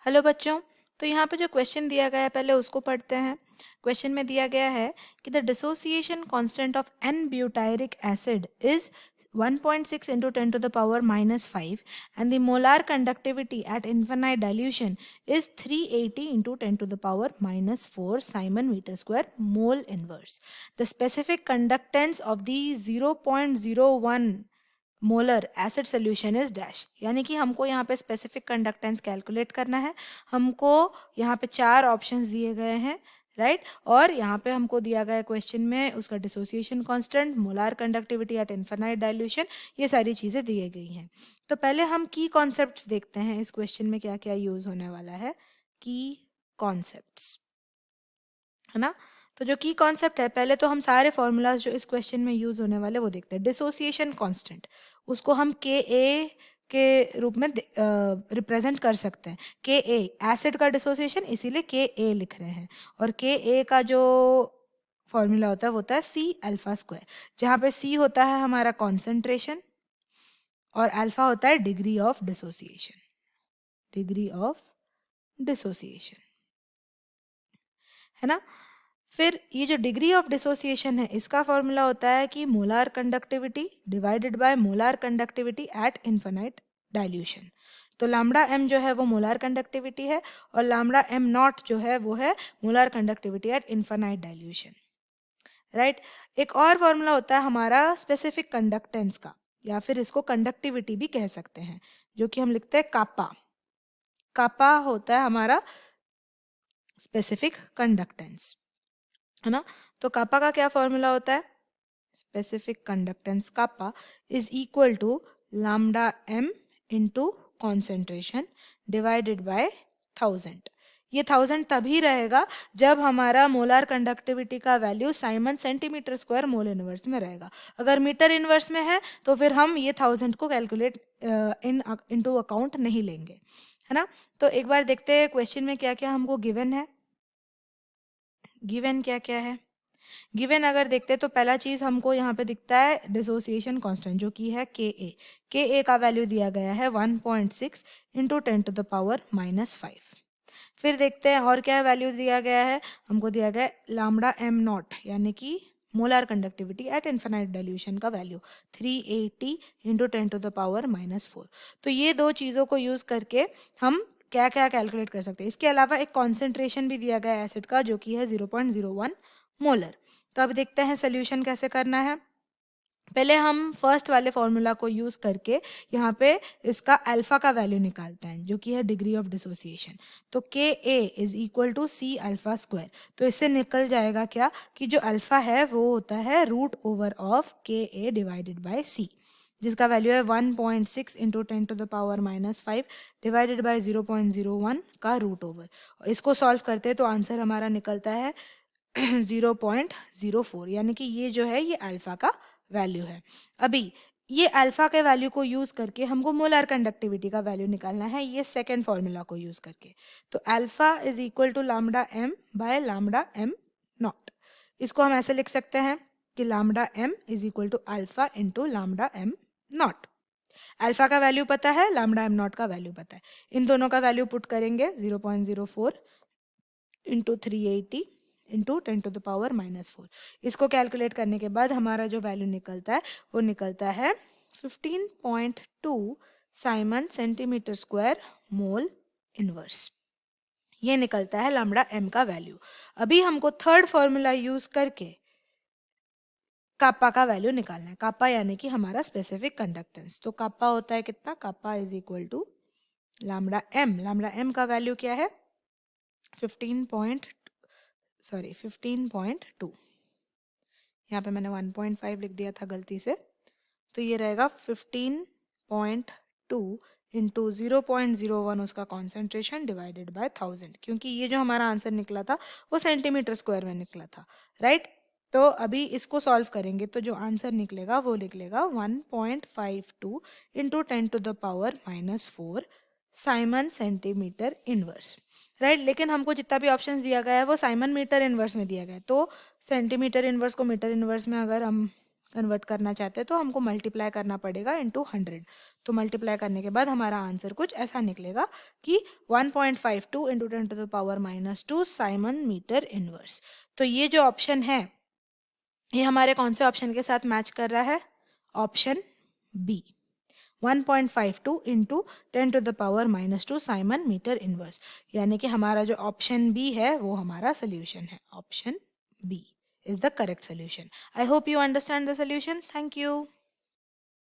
Hello बच्चों। तो यहाँ पे जो क्वेश्चन दिया गया है पहले उसको पढ़ते हैं। क्वेश्चन में दिया गया है कि the dissociation constant of an butyric acid is 1.6 into 10 to the power minus 5 and the molar conductivity at infinite dilution is 380 into 10 to the power minus 4 Simon meter square mole inverse. The specific conductance of the 0.01 molar acid solution is dash. यानी कि हमको यहाँ पे specific conductance calculate करना है। हमको यहाँ पे 4 ऑप्शंस दिए गए हैं, राइट। और यहाँ पे हमको दिया गया क्वेश्चन में उसका dissociation constant, molar conductivity eight infinite dilution, ये सारी चीज़ें दी गई हैं। तो पहले हम की कॉन्सेप्ट्स देखते हैं इस क्वेश्चन में क्या क्या यूज होने वाला है। की कॉन्सेप्ट्स, है ना। तो जो की कॉन्सेप्ट है, पहले तो हम सारे फॉर्मूलाज जो इस क्वेश्चन में यूज होने वाले वो देखते हैं। डिसोसिएशन कांस्टेंट, उसको हम के ए के रूप में रिप्रेजेंट कर सकते हैं। के ए एसिड का डिसोसिएशन, इसीलिए के ए लिख रहे हैं। और के ए का जो फॉर्मूला होता है वो होता है सी अल्फा स्क्वायर, जहाँ पे सी होता है हमारा कॉन्सेंट्रेशन और अल्फा होता है degree of dissociation. Degree of dissociation, है ना। फिर ये जो डिग्री ऑफ डिसोसिएशन है इसका फॉर्मूला होता है कि molar conductivity divided by molar conductivity at infinite dilution. तो लैम्डा एम जो है वो मोलार कंडक्टिविटी है और लैम्डा एम नॉट जो है वो है molar conductivity at infinite dilution, right. एक और फॉर्मूला होता है हमारा स्पेसिफिक कंडक्टेंस का, या फिर इसको कंडक्टिविटी भी कह सकते हैं, जो कि हम लिखते हैं कापा। कापा होता है हमारा स्पेसिफिक कंडक्टेंस, है ना। तो कापा का क्या फॉर्मूला होता है? Specific conductance kappa is equal to lambda M into concentration divided by 1000। ये 1000 तभी रहेगा जब हमारा मोलार कंडक्टिविटी का value siemens centimetre square mole inverse में रहेगा। अगर मीटर इनवर्स में है तो फिर हम ये 1000 को कैलकुलेट इनटू अकाउंट नहीं लेंगे, है ना। तो एक बार देखते हैं क्वेश्चन में क्या क्या हमको गिवन है। गिवन क्या क्या है? गिवन अगर देखते हैं तो पहला चीज हमको यहाँ पे दिखता है डिसोसिएशन कांस्टेंट, जो कि है के ए। के ए का वैल्यू दिया गया है 1.6 into 10 to the power minus 5। फिर देखते हैं और क्या वैल्यू दिया गया है। हमको दिया गया है लैम्डा एम नॉट, यानी कि molar conductivity at infinite dilution का value 380 into 10 to the power minus 4। तो ये दो चीज़ों को यूज करके हम क्या क्या कैलकुलेट कर सकते हैं। इसके अलावा एक कॉन्सेंट्रेशन भी दिया गया है एसिड का, जो कि है 0.01 मोलर। तो अब देखते हैं सोल्यूशन कैसे करना है। पहले हम फर्स्ट वाले फॉर्मूला को यूज करके यहाँ पे इसका अल्फा का वैल्यू निकालते हैं, जो कि है डिग्री ऑफ डिसोसिएशन। तो K A is equal to C alpha square. तो इससे निकल जाएगा क्या कि जो अल्फा है वो होता है रूट ओवर ऑफ के ए डिवाइडेड बाय सी, जिसका वैल्यू है 1.6 into 10 to the power minus 5 divided by 0.01 का रूट ओवर। इसको सॉल्व करते हैं तो आंसर हमारा निकलता है 0.04, यानी कि ये जो है ये अल्फा का वैल्यू है। अभी ये अल्फा के वैल्यू को यूज करके हमको मोलार कंडक्टिविटी का वैल्यू निकालना है, ये सेकेंड फॉर्मूला को यूज करके। तो alpha is equal to lambda M by lambda M not. इसको हम ऐसे लिख सकते हैं कि lambda M is equal to alpha into lambda M not. Alpha का वैल्यू पता है, लैम्डा एम नॉट का वैल्यू पता है। इन दोनों का वैल्यू पुट करेंगे 0.04 into 380 into 10 to the power minus 4। इसको कैलकुलेट करने के बाद हमारा जो वैल्यू निकलता है वो निकलता है 15.2 Simon centimetre square mole inverse. ये निकलता है लैम्डा एम का वैल्यू। अभी हमको थर्ड फॉर्मूला यूज करके कापा का वैल्यू निकालना है। कापा यानी कि हमारा स्पेसिफिक कंडक्टेंस। तो कापा होता है कितना? Kappa is equal to lambda M. Lambda M का वैल्यू क्या है? 15.2। यहाँ पे मैंने 1.5 लिख दिया था गलती से, तो ये रहेगा 15.2 इंटू 0.01 उसका कॉन्सेंट्रेशन डिवाइडेड बाय 1000, क्योंकि ये जो हमारा आंसर निकला था वो सेंटीमीटर स्क्वायर में निकला था, राइट। तो अभी इसको सॉल्व करेंगे तो जो आंसर निकलेगा वो निकलेगा 1.52 into 10 to the power minus 4 siemens centimetre inverse, right. लेकिन हमको जितना भी ऑप्शन दिया गया है वो साइमन मीटर इनवर्स में दिया गया है, तो सेंटीमीटर इनवर्स को मीटर इनवर्स में अगर हम कन्वर्ट करना चाहते हैं तो हमको मल्टीप्लाई करना पड़ेगा इंटू 100। तो मल्टीप्लाई करने के बाद हमारा आंसर कुछ ऐसा निकलेगा कि 1.52 इंटू 10⁻⁻² साइमन मीटर इनवर्स। तो ये जो ऑप्शन है ये हमारे कौन से ऑप्शन के साथ मैच कर रहा है? Option B, 1.52 into 10⁻⁻² siemens metre inverse, यानी कि हमारा जो ऑप्शन बी है वो हमारा सोल्यूशन है। Option B is the correct solution. I hope you understand the solution. Thank you.